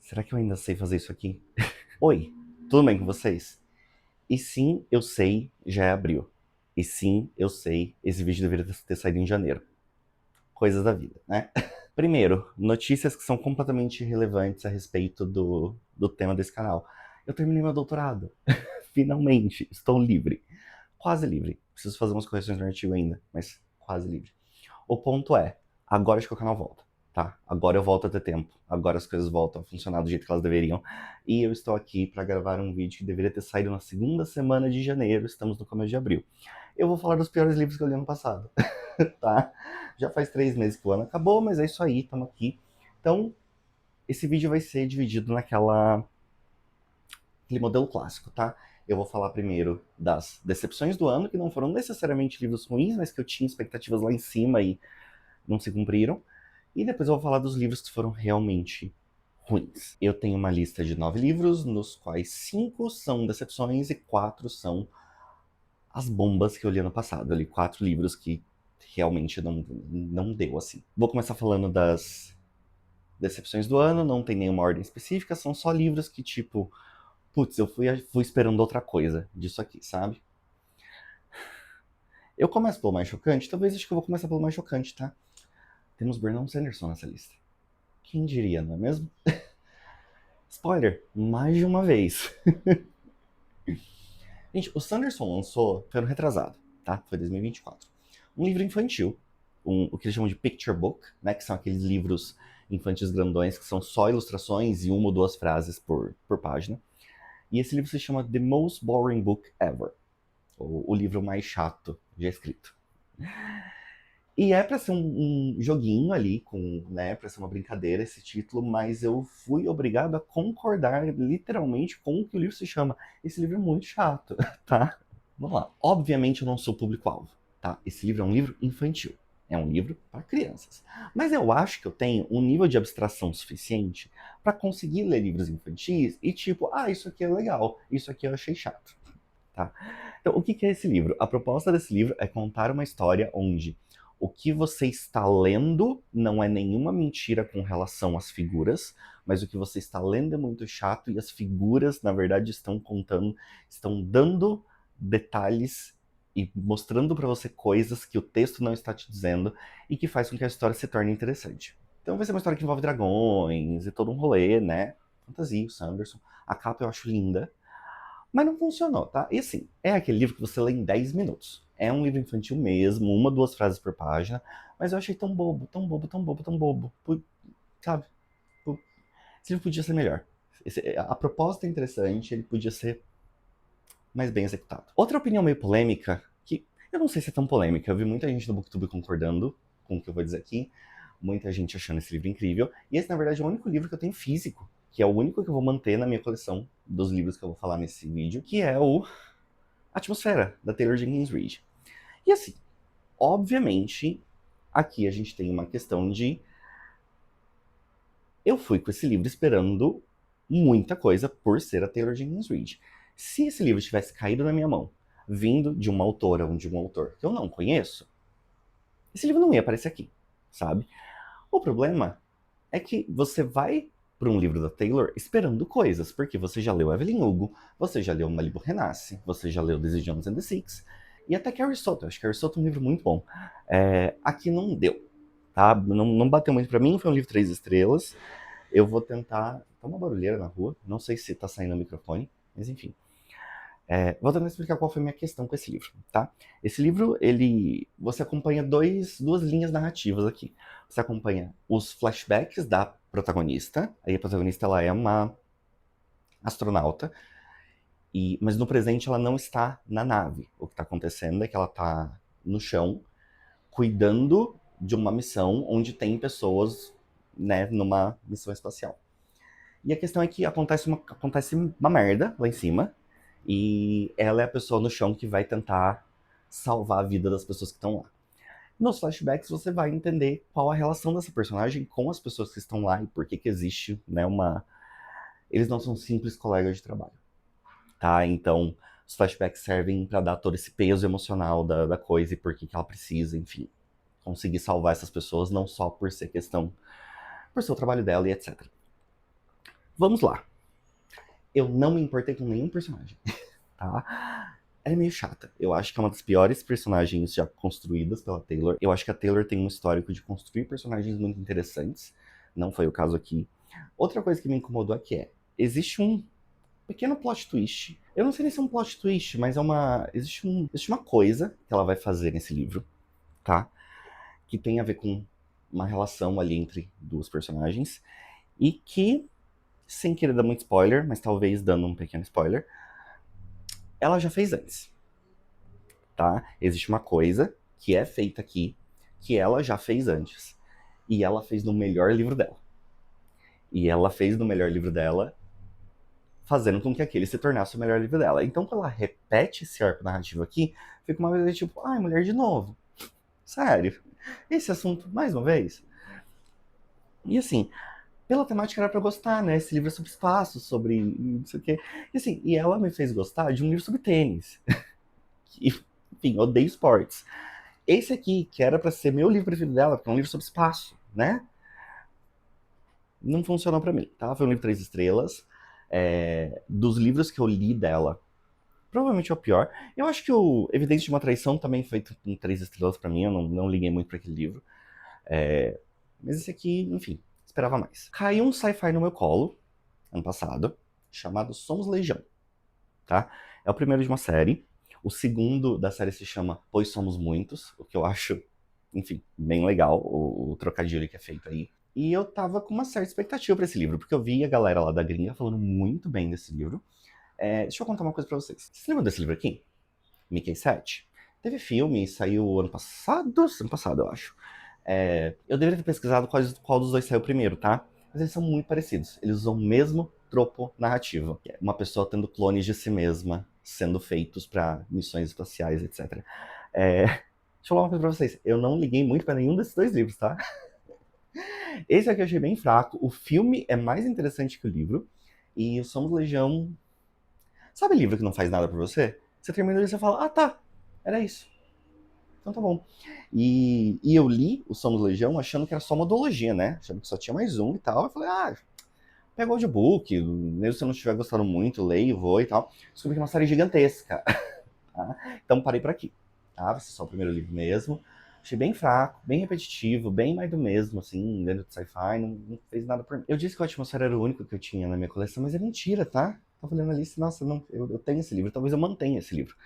Será que eu ainda sei fazer isso aqui? Oi, tudo bem com vocês? E sim, eu sei, já é abril. E sim, eu sei, esse vídeo deveria ter saído em janeiro. Coisas da vida, né? Primeiro, notícias que são completamente irrelevantes a respeito do tema desse canal. Eu terminei meu doutorado. Finalmente, estou livre. Quase livre. Preciso fazer umas correções no artigo ainda, mas quase livre. O ponto é, agora acho que o canal volta, tá? Agora eu volto a ter tempo. Agora as coisas voltam a funcionar do jeito que elas deveriam. E eu estou aqui para gravar um vídeo que deveria ter saído na segunda semana de janeiro. Estamos no começo de abril. Eu vou falar dos piores livros que eu li ano passado, tá? Já faz 3 meses que o ano acabou, mas é isso aí, estamos aqui. Então, esse vídeo vai ser dividido aquele modelo clássico, tá? Eu vou falar primeiro das decepções do ano, que não foram necessariamente livros ruins, mas que eu tinha expectativas lá em cima e não se cumpriram. E depois eu vou falar dos livros que foram realmente ruins. Eu tenho uma lista de 9 livros, nos quais 5 são decepções e 4 são as bombas que eu li ano passado. Eu li 4 livros que realmente não deu, assim. Vou começar falando das decepções do ano, não tem nenhuma ordem específica, são só livros que, tipo, putz, eu fui esperando outra coisa disso aqui, sabe? Eu começo pelo mais chocante, talvez acho que eu vou começar pelo mais chocante, tá? Temos Brandon Sanderson nessa lista. Quem diria, não é mesmo? Spoiler, mais de uma vez. Gente, o Sanderson lançou, foi ano retrasado, tá? Foi 2024. Um livro infantil, o que eles chamam de picture book, né? Que são aqueles livros infantis grandões que são só ilustrações e uma ou duas frases por página. E esse livro se chama The Most Boring Book Ever, ou o livro mais chato já escrito. E é pra ser um joguinho ali, né, pra ser uma brincadeira esse título, mas eu fui obrigado a concordar literalmente com o que o livro se chama. Esse livro é muito chato, tá? Vamos lá. Obviamente eu não sou público-alvo, tá? Esse livro é um livro infantil. É um livro para crianças. Mas eu acho que eu tenho um nível de abstração suficiente para conseguir ler livros infantis e tipo, isso aqui é legal, isso aqui eu achei chato, tá? Então, o que é esse livro? A proposta desse livro é contar uma história onde o que você está lendo não é nenhuma mentira com relação às figuras, mas o que você está lendo é muito chato e as figuras, na verdade, estão dando detalhes e mostrando para você coisas que o texto não está te dizendo e que faz com que a história se torne interessante. Então vai ser uma história que envolve dragões e todo um rolê, né? Fantasia, o Sanderson. A capa eu acho linda, mas não funcionou, tá? E assim, é aquele livro que você lê em 10 minutos. É um livro infantil mesmo, uma, duas frases por página, mas eu achei tão bobo, tão bobo, tão bobo, tão bobo. Sabe? Esse livro podia ser melhor. A proposta é interessante, ele podia ser mais bem executado. Outra opinião meio polêmica, que eu não sei se é tão polêmica, eu vi muita gente no Booktube concordando com o que eu vou dizer aqui, muita gente achando esse livro incrível, e esse, na verdade, é o único livro que eu tenho físico, que é o único que eu vou manter na minha coleção dos livros que eu vou falar nesse vídeo, que é o Atmosfera, da Taylor Jenkins Reid. E assim, obviamente, aqui a gente tem uma questão de... Eu fui com esse livro esperando muita coisa por ser a Taylor Jenkins Reid. Se esse livro tivesse caído na minha mão, vindo de uma autora ou de um autor que eu não conheço, esse livro não ia aparecer aqui, sabe? O problema é que você vai para um livro da Taylor esperando coisas, porque você já leu Evelyn Hugo, você já leu Malibu Renasce, você já leu Daisy Jones and the Six, e até Carrie Soto. Acho que Carrie Soto é um livro muito bom. Aqui não deu, tá? Não bateu muito pra mim, foi um livro 3 estrelas. Eu vou tentar... Tá uma barulheira na rua, não sei se tá saindo o microfone, mas enfim. Vou tentar explicar qual foi a minha questão com esse livro, tá? Esse livro, você acompanha duas linhas narrativas aqui. Você acompanha os flashbacks da protagonista. Aí a protagonista, ela é uma astronauta, mas no presente ela não está na nave. O que está acontecendo é que ela está no chão, cuidando de uma missão onde tem pessoas, né, numa missão espacial. E a questão é que acontece uma merda lá em cima, e ela é a pessoa no chão que vai tentar salvar a vida das pessoas que estão lá. Nos flashbacks você vai entender qual a relação dessa personagem com as pessoas que estão lá e por que que existe, né, uma... Eles não são simples colegas de trabalho, tá? Então, os flashbacks servem para dar todo esse peso emocional da coisa e por que que ela precisa, enfim, conseguir salvar essas pessoas, não só por ser questão, por ser o trabalho dela e etc. Vamos lá. Eu não me importei com nenhum personagem, tá? Ela é meio chata. Eu acho que é uma das piores personagens já construídas pela Taylor. Eu acho que a Taylor tem um histórico de construir personagens muito interessantes. Não foi o caso aqui. Outra coisa que me incomodou aqui existe um pequeno plot twist. Eu não sei nem se é um plot twist, mas existe uma coisa que ela vai fazer nesse livro, tá? Que tem a ver com uma relação ali entre duas personagens. E que, sem querer dar muito spoiler, mas talvez dando um pequeno spoiler, ela já fez antes, tá? Existe uma coisa que é feita aqui, que ela já fez antes. E ela fez no melhor livro dela. E ela fez no melhor livro dela, fazendo com que aquele se tornasse o melhor livro dela. Então, quando ela repete esse arco narrativo aqui, fica uma vez tipo, ai, mulher de novo. Sério? Esse assunto, mais uma vez? E assim, pela temática era pra gostar, né? Esse livro é sobre espaço, sobre não sei o quê. E assim, e ela me fez gostar de um livro sobre tênis. E, enfim, eu odeio esportes. Esse aqui, que era pra ser meu livro preferido dela, porque é um livro sobre espaço, né? Não funcionou pra mim, tá? Foi um livro 3 estrelas. Dos livros que eu li dela, provavelmente é o pior. Eu acho que o Evidência de uma Traição também foi com 3 estrelas pra mim, eu não liguei muito pra aquele livro. Mas esse aqui, enfim, esperava mais. Caiu um sci-fi no meu colo, ano passado, chamado Somos Legião, tá? É o primeiro de uma série. O segundo da série se chama Pois Somos Muitos, o que eu acho, enfim, bem legal, o trocadilho que é feito aí. E eu tava com uma certa expectativa pra esse livro, porque eu vi a galera lá da gringa falando muito bem desse livro. Deixa eu contar uma coisa pra vocês. Vocês lembram desse livro aqui? Mickey 7? Teve filme, saiu ano passado? Ano passado, eu acho. Eu deveria ter pesquisado qual dos dois saiu primeiro, tá? Mas eles são muito parecidos. Eles usam o mesmo tropo narrativo. Que é uma pessoa tendo clones de si mesma, sendo feitos pra missões espaciais, etc. Deixa eu falar uma coisa pra vocês. Eu não liguei muito pra nenhum desses dois livros, tá? Esse aqui eu achei bem fraco. O filme é mais interessante que o livro. E o Somos Legião... Sabe livro que não faz nada pra você? Você termina e você fala, ah tá, era isso. Então tá bom. E eu li o Somos Legião achando que era só uma duologia, né? Achando que só tinha mais um e tal. Eu falei, pega o audiobook, mesmo se eu não estiver gostando muito, leio, vou e tal. Descobri que é uma série gigantesca. Tá? Então parei por aqui. Tá? Vai ser só o primeiro livro mesmo. Achei bem fraco, bem repetitivo, bem mais do mesmo, assim, dentro de sci-fi, não fez nada por mim. Eu disse que a Atmosfera era o único que eu tinha na minha coleção, mas é mentira, tá? Tava olhando ali, nossa, não, eu tenho esse livro, talvez eu mantenha esse livro.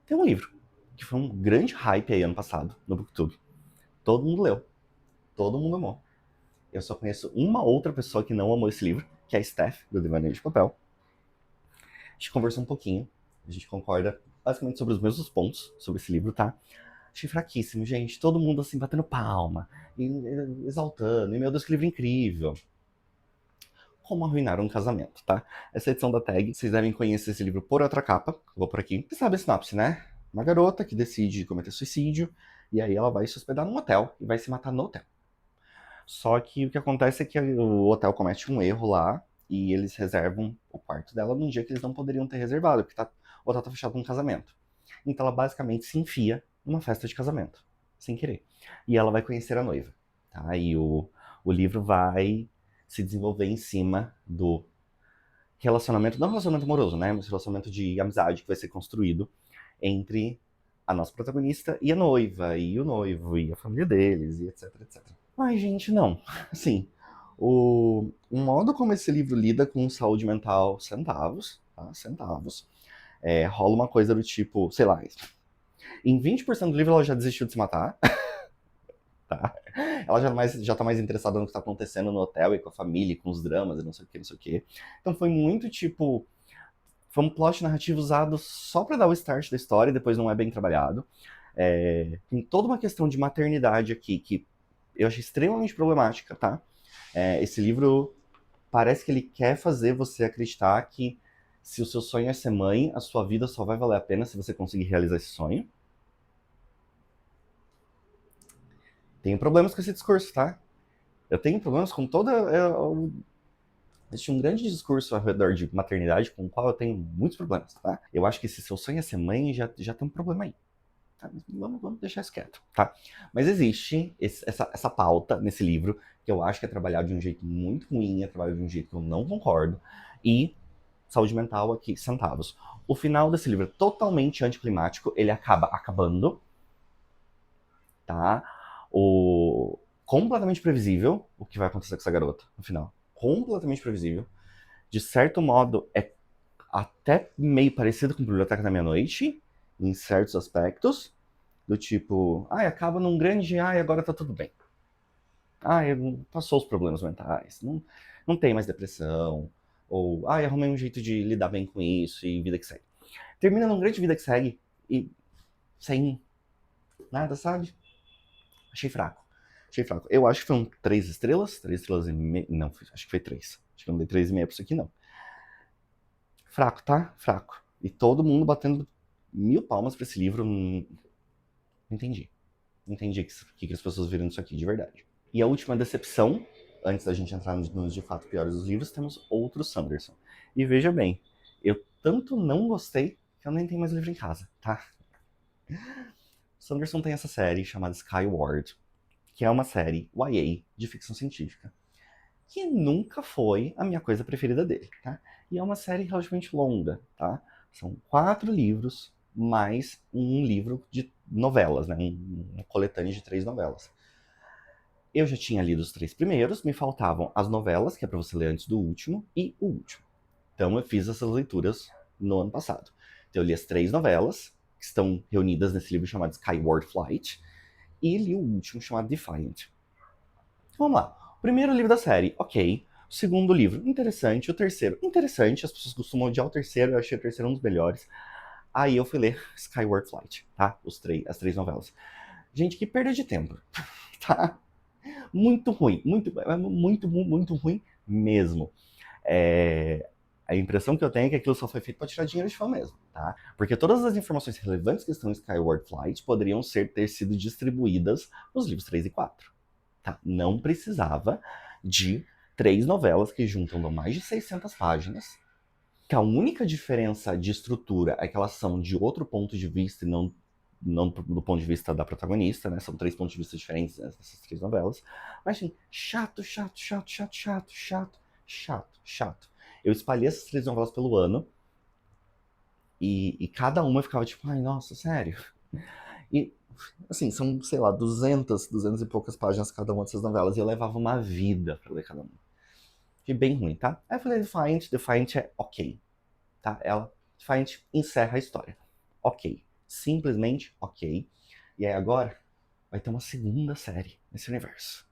Tem um livro que foi um grande hype aí ano passado, no BookTube. Todo mundo leu, todo mundo amou. Eu só conheço uma outra pessoa que não amou esse livro, que é a Steph, do Devaneio de Papel. A gente conversou um pouquinho, a gente concorda basicamente sobre os mesmos pontos sobre esse livro, tá? Achei fraquíssimo, gente. Todo mundo assim, batendo palma, e exaltando, e meu Deus, que livro incrível. Como arruinar um casamento, tá? Essa edição da Tag, vocês devem conhecer esse livro por outra capa, vou por aqui. Você sabe a sinopse, né? Uma garota que decide cometer suicídio, e aí ela vai se hospedar num hotel, e vai se matar no hotel. Só que o que acontece é que o hotel comete um erro lá, e eles reservam o quarto dela num dia que eles não poderiam ter reservado, porque o hotel tá fechado num casamento. Então ela basicamente se enfia numa festa de casamento, sem querer. E ela vai conhecer a noiva, tá? E o livro vai se desenvolver em cima do relacionamento, não relacionamento amoroso, né? Mas relacionamento de amizade que vai ser construído entre a nossa protagonista e a noiva, e o noivo, e a família deles, e etc, etc. Ai, gente, não. Assim, o modo como esse livro lida com saúde mental, centavos, tá? Centavos. Rola uma coisa do tipo, sei lá, em 20% do livro ela já desistiu de se matar, tá? Ela já tá mais interessada no que tá acontecendo no hotel e com a família, e com os dramas e não sei o que, não sei o que. Então foi muito tipo. Foi um plot narrativo usado só pra dar o start da história e depois não é bem trabalhado. Tem toda uma questão de maternidade aqui que eu achei extremamente problemática, tá? Esse livro parece que ele quer fazer você acreditar que se o seu sonho é ser mãe, a sua vida só vai valer a pena se você conseguir realizar esse sonho. Tenho problemas com esse discurso, tá? Eu tenho problemas com toda. Existe um grande discurso ao redor de maternidade com o qual eu tenho muitos problemas, tá? Eu acho que se seu sonho é ser mãe, já tem um problema aí, Tá, vamos deixar isso quieto, tá? Mas existe essa pauta nesse livro, que eu acho que é trabalhado de um jeito muito ruim, é trabalhado de um jeito que eu não concordo, e saúde mental aqui, centavos. O final desse livro é totalmente anticlimático, ele acaba acabando, tá? Completamente previsível o que vai acontecer com essa garota no final. Completamente previsível. De certo modo, é até meio parecido com Biblioteca da Meia-Noite, em certos aspectos, do tipo, acaba num grande, agora tá tudo bem. Passou os problemas mentais, não tem mais depressão, ou, arrumei um jeito de lidar bem com isso e vida que segue. Termina num grande vida que segue e sem nada, sabe? Achei fraco. Achei fraco. Eu acho que foi 3 estrelas. 3 estrelas e meia. Não, acho que foi 3. Acho que eu não dei 3,5 pra isso aqui, não. Fraco, tá? Fraco. E todo mundo batendo 1000 palmas pra esse livro. Não entendi. Não entendi o que as pessoas viram disso aqui, de verdade. E a última decepção, antes da gente entrar nos de fato piores dos livros, temos outro Sanderson. E veja bem, eu tanto não gostei que eu nem tenho mais livro em casa, tá? Sanderson tem essa série chamada Skyward, que é uma série YA de ficção científica, que nunca foi a minha coisa preferida dele, tá? E é uma série relativamente longa, tá? São 4 livros, mais um livro de novelas, né? Uma coletânea de 3 novelas. Eu já tinha lido os 3 primeiros, me faltavam as novelas, que é pra você ler antes do último, e o último. Então eu fiz essas leituras no ano passado. Então eu li as 3 novelas, que estão reunidas nesse livro chamado Skyward Flight, e li o último chamado Defiant. Vamos lá. O primeiro livro da série, ok. O segundo livro, interessante. O terceiro, interessante. As pessoas costumam odiar o terceiro, eu achei o terceiro um dos melhores. Aí eu fui ler Skyward Flight, tá? As 3 novelas. Gente, que perda de tempo, tá? Muito ruim, muito ruim mesmo. A impressão que eu tenho é que aquilo só foi feito para tirar dinheiro de fã mesmo, tá? Porque todas as informações relevantes que estão em Skyward Flight poderiam ter sido distribuídas nos livros 3 e 4. Tá? Não precisava de 3 novelas que juntam mais de 600 páginas, que a única diferença de estrutura é que elas são de outro ponto de vista e não do ponto de vista da protagonista, né? São 3 pontos de vista diferentes nessas 3 novelas. Mas, assim, chato. Eu espalhei essas 3 novelas pelo ano e cada uma ficava tipo, ai, nossa, sério? E, assim, são, sei lá, 200 e poucas páginas cada uma dessas novelas. E eu levava uma vida pra ler cada uma. Achei bem ruim, tá? Aí eu falei, Defiant é ok, tá? Defiant encerra a história. Ok. Simplesmente ok. E aí agora vai ter uma segunda série nesse universo.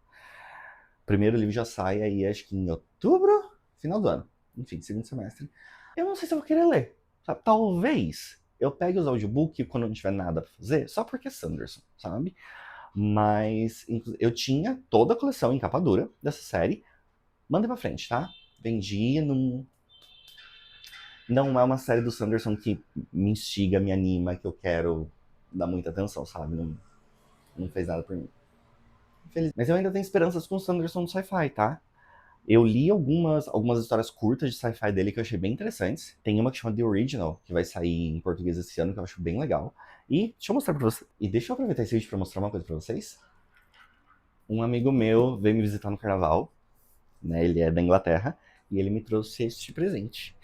O primeiro livro já sai aí, acho que em outubro, final do ano. Enfim, segundo semestre. Eu não sei se eu vou querer ler. Sabe? Talvez eu pegue os audiobooks quando não tiver nada pra fazer, só porque é Sanderson, sabe? Mas eu tinha toda a coleção em capa dura dessa série. Mandei pra frente, tá? Vendi, não é uma série do Sanderson que me instiga, me anima, que eu quero dar muita atenção, sabe? Não fez nada por mim. Mas eu ainda tenho esperanças com o Sanderson no sci-fi, tá? Eu li algumas histórias curtas de sci-fi dele que eu achei bem interessantes. Tem uma que chama The Original, que vai sair em português esse ano, que eu acho bem legal. E deixa eu mostrar pra vocês. E deixa eu aproveitar esse vídeo pra mostrar uma coisa pra vocês. Um amigo meu veio me visitar no carnaval, né? Ele é da Inglaterra, e ele me trouxe este presente.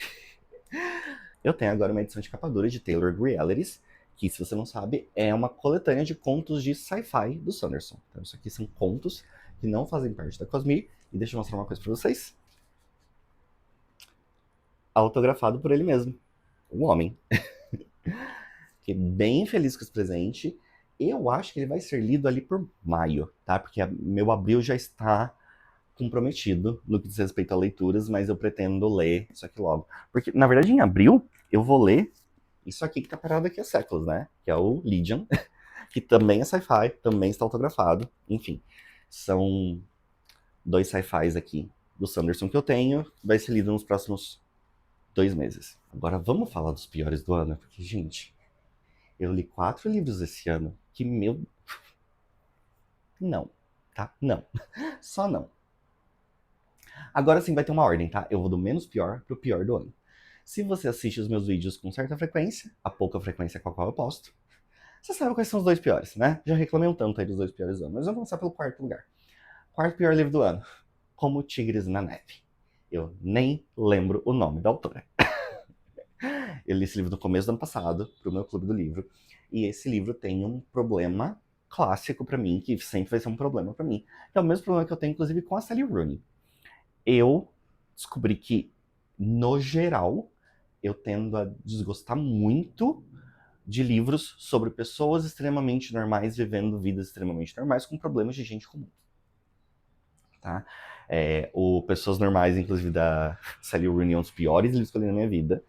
Eu tenho agora uma edição de capa dura de Tailored Realities, que, se você não sabe, é uma coletânea de contos de sci-fi do Sanderson. Então, isso aqui são contos que não fazem parte da Cosmere. E deixa eu mostrar uma coisa pra vocês. Autografado por ele mesmo. O homem. Fiquei bem feliz com esse presente. Eu acho que ele vai ser lido ali por maio, tá? Porque meu abril já está comprometido no que diz respeito a leituras, mas eu pretendo ler isso aqui logo. Porque, na verdade, em abril, eu vou ler isso aqui que tá parado aqui há séculos, né? Que é o Legion, que também é sci-fi, também está autografado. Enfim, são 2 sci-fis aqui do Sanderson que eu tenho. Vai ser lido nos próximos 2 meses. Agora vamos falar dos piores do ano, porque, gente, eu li 4 livros esse ano que, meu... Não, tá? Não. Só não. Agora sim vai ter uma ordem, tá? Eu vou do menos pior pro pior do ano. Se você assiste os meus vídeos com certa frequência, a pouca frequência com a qual eu posto, Você sabe quais são os dois piores, né? Já reclamei um tanto aí dos dois piores do ano, mas vamos começar pelo quarto lugar. Quarto pior livro do ano. Como Tigres na Neve. Eu nem lembro o nome da autora. Eu li esse livro no começo do ano passado, pro meu clube do livro, e esse livro tem um problema clássico pra mim, que sempre vai ser um problema pra mim, que é o mesmo problema que eu tenho, inclusive, com a Sally Rooney. Eu descobri que, no geral, eu tendo a desgostar muito de livros sobre pessoas extremamente normais vivendo vidas extremamente normais com problemas de gente comum. Tá? O Pessoas Normais, inclusive, da Sally Rooney, é um dos piores livros que eu li na minha vida.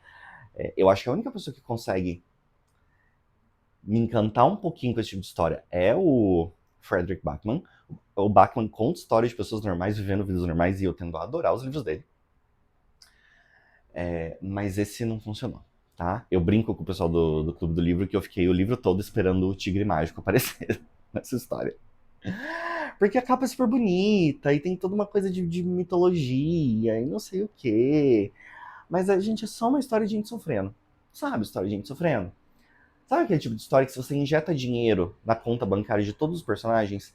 Eu acho que a única pessoa que consegue me encantar um pouquinho com esse tipo de história é o Frederick Backman. O Backman conta histórias de pessoas normais vivendo vidas normais e eu tendo a adorar os livros dele. Mas esse não funcionou, tá? Eu brinco com o pessoal do Clube do Livro que eu fiquei o livro todo esperando o Tigre Mágico aparecer nessa história. Porque a capa é super bonita e tem toda uma coisa de mitologia e não sei o quê. Mas a gente é só uma história de gente sofrendo. Sabe, história de gente sofrendo? Sabe aquele tipo de história que se você injeta dinheiro na conta bancária de todos os personagens,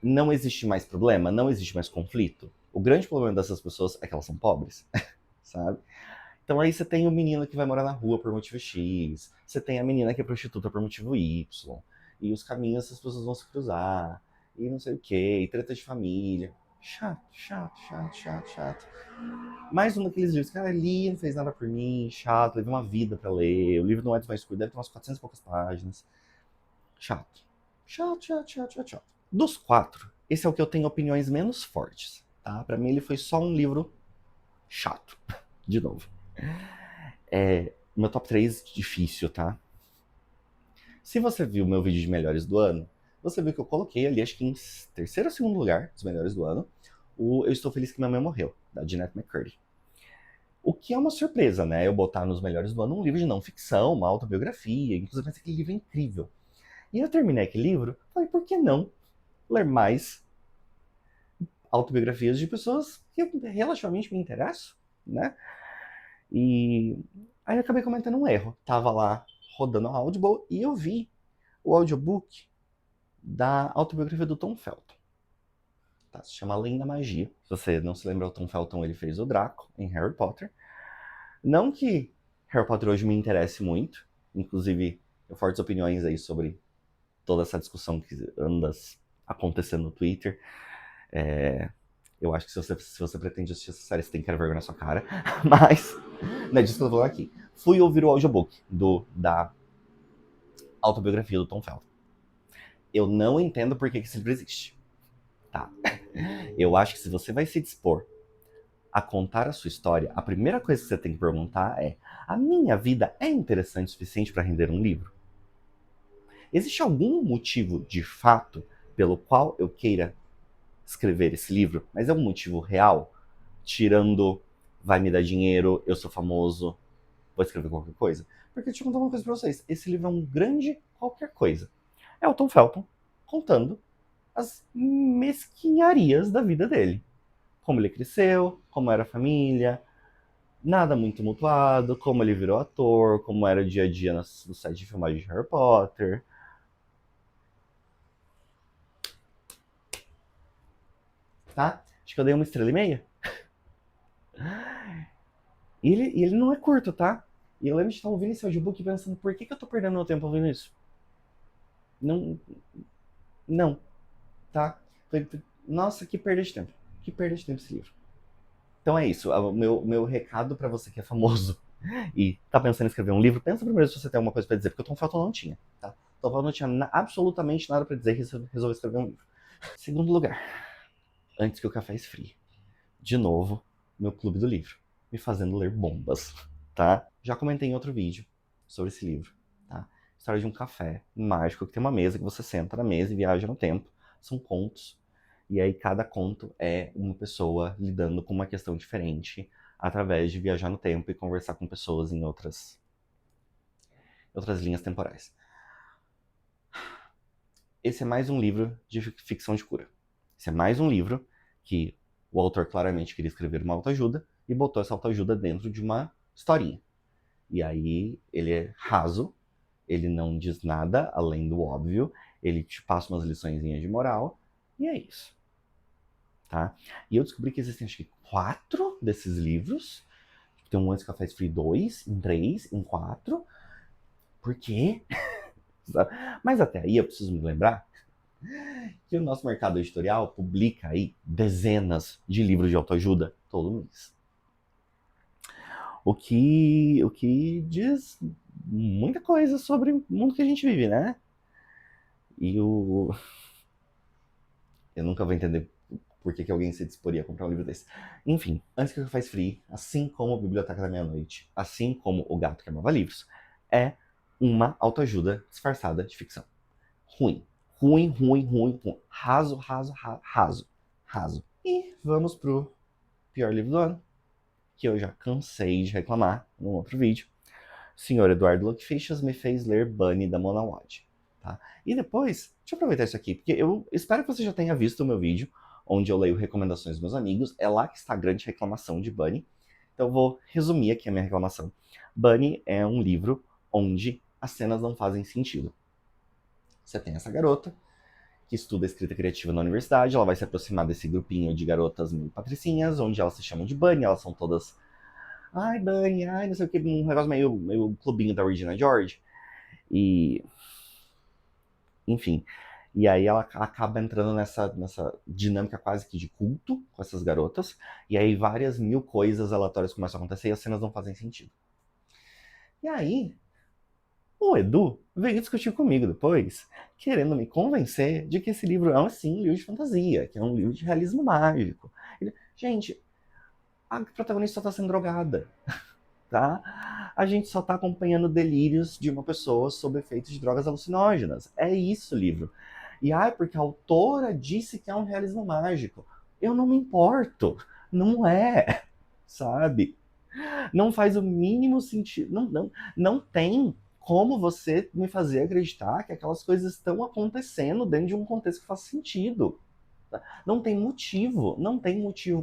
não existe mais problema, não existe mais conflito? O grande problema dessas pessoas é que elas são pobres, sabe? Então aí você tem o menino que vai morar na rua por motivo X, você tem a menina que é prostituta por motivo Y, e os caminhos essas pessoas vão se cruzar, e não sei o que, e treta de família. Chato, chato, chato, chato, chato. Mais um daqueles livros que ela li, não fez nada por mim, chato, levei uma vida pra ler. O livro não é dos mais curtos, deve ter umas 400 e poucas páginas. Chato. Chato, chato, chato, chato, chato. Dos quatro, esse é o que eu tenho opiniões menos fortes, tá? Pra mim ele foi só um livro chato. De novo. Meu top 3 difícil, tá? Se você viu meu vídeo de melhores do ano, você viu que eu coloquei ali, acho que em terceiro ou segundo lugar dos melhores do ano, o Eu Estou Feliz Que Minha Mãe Morreu, da Jeanette McCurdy. O que é uma surpresa, né? Eu botar nos melhores do ano um livro de não ficção, uma autobiografia, inclusive aquele livro é incrível. E eu terminei aquele livro, falei, por que não ler mais autobiografias de pessoas que eu relativamente me interesso, né? E aí eu acabei cometendo um erro. Tava lá rodando a Audible e eu vi o audiobook da autobiografia do Tom Felton. Tá? Se chama Além da Magia. Se você não se lembra, o Tom Felton ele fez o Draco em Harry Potter. Não que Harry Potter hoje me interesse muito, inclusive eu fortes opiniões aí sobre toda essa discussão que anda acontecendo no Twitter. Eu acho que se você pretende assistir essa série, você tem que ter vergonha na sua cara. Mas, não é disso que eu tô falando aqui. Fui ouvir o audiobook da autobiografia do Tom Felton. Eu não entendo por que esse livro existe. Tá? Eu acho que se você vai se dispor a contar a sua história, a primeira coisa que você tem que perguntar é: a minha vida é interessante o suficiente para render um livro? Existe algum motivo de fato pelo qual eu queira escrever esse livro? Mas é um motivo real? Tirando, vai me dar dinheiro, eu sou famoso, vou escrever qualquer coisa? Porque deixa eu contar uma coisa pra vocês: esse livro é um grande qualquer coisa. É o Tom Felton contando as mesquinharias da vida dele. Como ele cresceu, como era a família, nada muito tumultuado, como ele virou ator, como era o dia a dia no set de filmagem de Harry Potter. Tá? Acho que eu dei 1,5 estrelas. E ele não é curto, tá? E eu lembro de estar ouvindo esse audiobook pensando, por que eu tô perdendo meu tempo ouvindo isso? Não, não, tá? Nossa, que perda de tempo. Que perda de tempo esse livro. Então é isso. O meu recado pra você que é famoso e tá pensando em escrever um livro, pensa primeiro se você tem alguma coisa pra dizer, porque o Tom Felton não tinha, tá? O Tom Felton não tinha absolutamente nada pra dizer e resolveu escrever um livro. Segundo lugar, Antes que o Café Esfrie. De novo, meu clube do livro, me fazendo ler bombas, tá? Já comentei em outro vídeo sobre esse livro, tá? História de um café mágico que tem uma mesa que você senta na mesa e viaja no tempo. São contos. E aí cada conto é uma pessoa lidando com uma questão diferente através de viajar no tempo e conversar com pessoas em outras linhas temporais. Esse é mais um livro de ficção de cura. Esse é mais um livro que o autor claramente queria escrever uma autoajuda e botou essa autoajuda dentro de uma historinha. E aí ele é raso, ele não diz nada além do óbvio, ele te passa umas liçõezinhas de moral, e é isso. Tá? E eu descobri que existem, acho que 4 desses livros. Tem um Antes Cafés Free 2, em 3, em 4. Por quê? Mas até aí eu preciso me lembrar que o nosso mercado editorial publica aí dezenas de livros de autoajuda todo mês. O que diz muita coisa sobre o mundo que a gente vive, né? E o... Eu nunca vou entender por que alguém se disporia a comprar um livro desse. Enfim, Antes que o Café Free, assim como a Biblioteca da Meia-Noite, assim como O Gato que Amava Livros, é uma autoajuda disfarçada de ficção. Ruim. Ruim, ruim, ruim, ruim. Raso, raso, raso. Raso. E vamos pro pior livro do ano, que eu já cansei de reclamar num outro vídeo. Senhor Eduardo Luckfishers me fez ler Bunny, da Mona Lodge. Tá? E depois, deixa eu aproveitar isso aqui, porque eu espero que você já tenha visto o meu vídeo, onde eu leio recomendações dos meus amigos. É lá que está a grande reclamação de Bunny. Então eu vou resumir aqui a minha reclamação. Bunny é um livro onde as cenas não fazem sentido. Você tem essa garota que estuda escrita criativa na universidade, ela vai se aproximar desse grupinho de garotas meio patricinhas, onde elas se chamam de Bunny, elas são todas ai, Bunny, ai, não sei o que, um negócio meio clubinho da Regina George. E, enfim, e aí ela acaba entrando nessa dinâmica quase que de culto com essas garotas, e aí várias mil coisas aleatórias começam a acontecer e as cenas não fazem sentido. E aí, o Edu veio discutir comigo depois, querendo me convencer de que esse livro é, sim, um livro de fantasia, que é um livro de realismo mágico. Gente, a protagonista está sendo drogada, tá? A gente só está acompanhando delírios de uma pessoa sob efeitos de drogas alucinógenas. É isso o livro. E porque a autora disse que é um realismo mágico. Eu não me importo. Não é, sabe? Não faz o mínimo sentido. Não tem como você me fazer acreditar que aquelas coisas estão acontecendo dentro de um contexto que faz sentido. Não tem motivo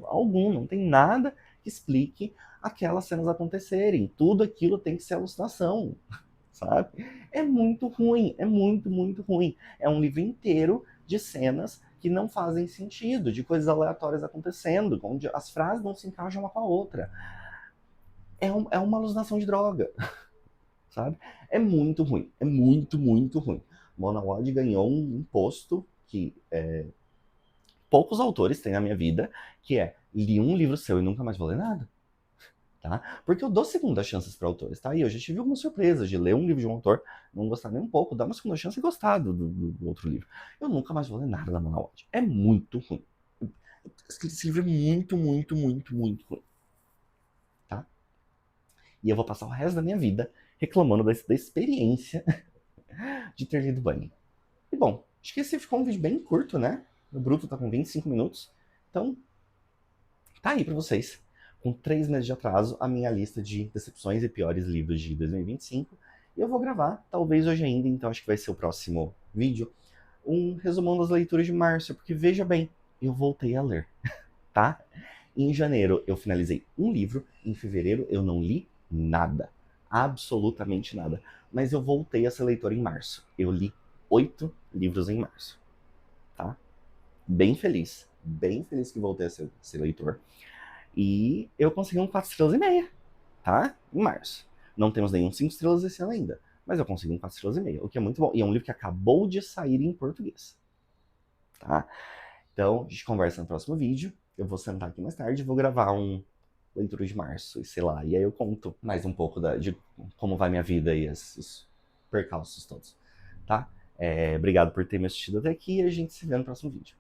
algum, não tem nada que explique aquelas cenas acontecerem. Tudo aquilo tem que ser alucinação, sabe? É muito ruim, é muito, muito ruim. É um livro inteiro de cenas que não fazem sentido, de coisas aleatórias acontecendo, onde as frases não se encaixam uma com a outra. É uma alucinação de droga, sabe? É muito ruim, é muito, muito ruim. Mona Lodge ganhou um posto que poucos autores têm na minha vida, que é, li um livro seu e nunca mais vou ler nada. Tá? Porque eu dou segundas chances para autores, tá? E eu já tive algumas surpresas de ler um livro de um autor, não gostar nem um pouco, dar uma segunda chance e gostar do outro livro. Eu nunca mais vou ler nada da Mona Lodge. É muito ruim. Esse livro é muito, muito, muito, muito ruim. Tá? E eu vou passar o resto da minha vida reclamando da experiência de ter lido Bunny. E bom, acho que esse ficou um vídeo bem curto, né? O Bruto tá com 25 minutos. Então, tá aí pra vocês. Com 3 meses de atraso, a minha lista de decepções e piores livros de 2025. E eu vou gravar, talvez hoje ainda, então acho que vai ser o próximo vídeo, um resumão das leituras de março, porque veja bem, eu voltei a ler, tá? Em janeiro eu finalizei um livro, em fevereiro eu não li nada, absolutamente nada. Mas eu voltei a ser leitor em março. Eu li 8 livros em março, tá? Bem feliz que voltei a ser leitor. E eu consegui um 4 estrelas e meia, tá? Em março. Não temos nenhum 5 estrelas esse ano ainda, mas eu consegui um 4 estrelas e meia, o que é muito bom. E é um livro que acabou de sair em português, tá? Então, a gente conversa no próximo vídeo. Eu vou sentar aqui mais tarde e vou gravar um leitura de março, e sei lá. E aí eu conto mais um pouco de como vai minha vida e os percalços todos, tá? Obrigado por ter me assistido até aqui e a gente se vê no próximo vídeo.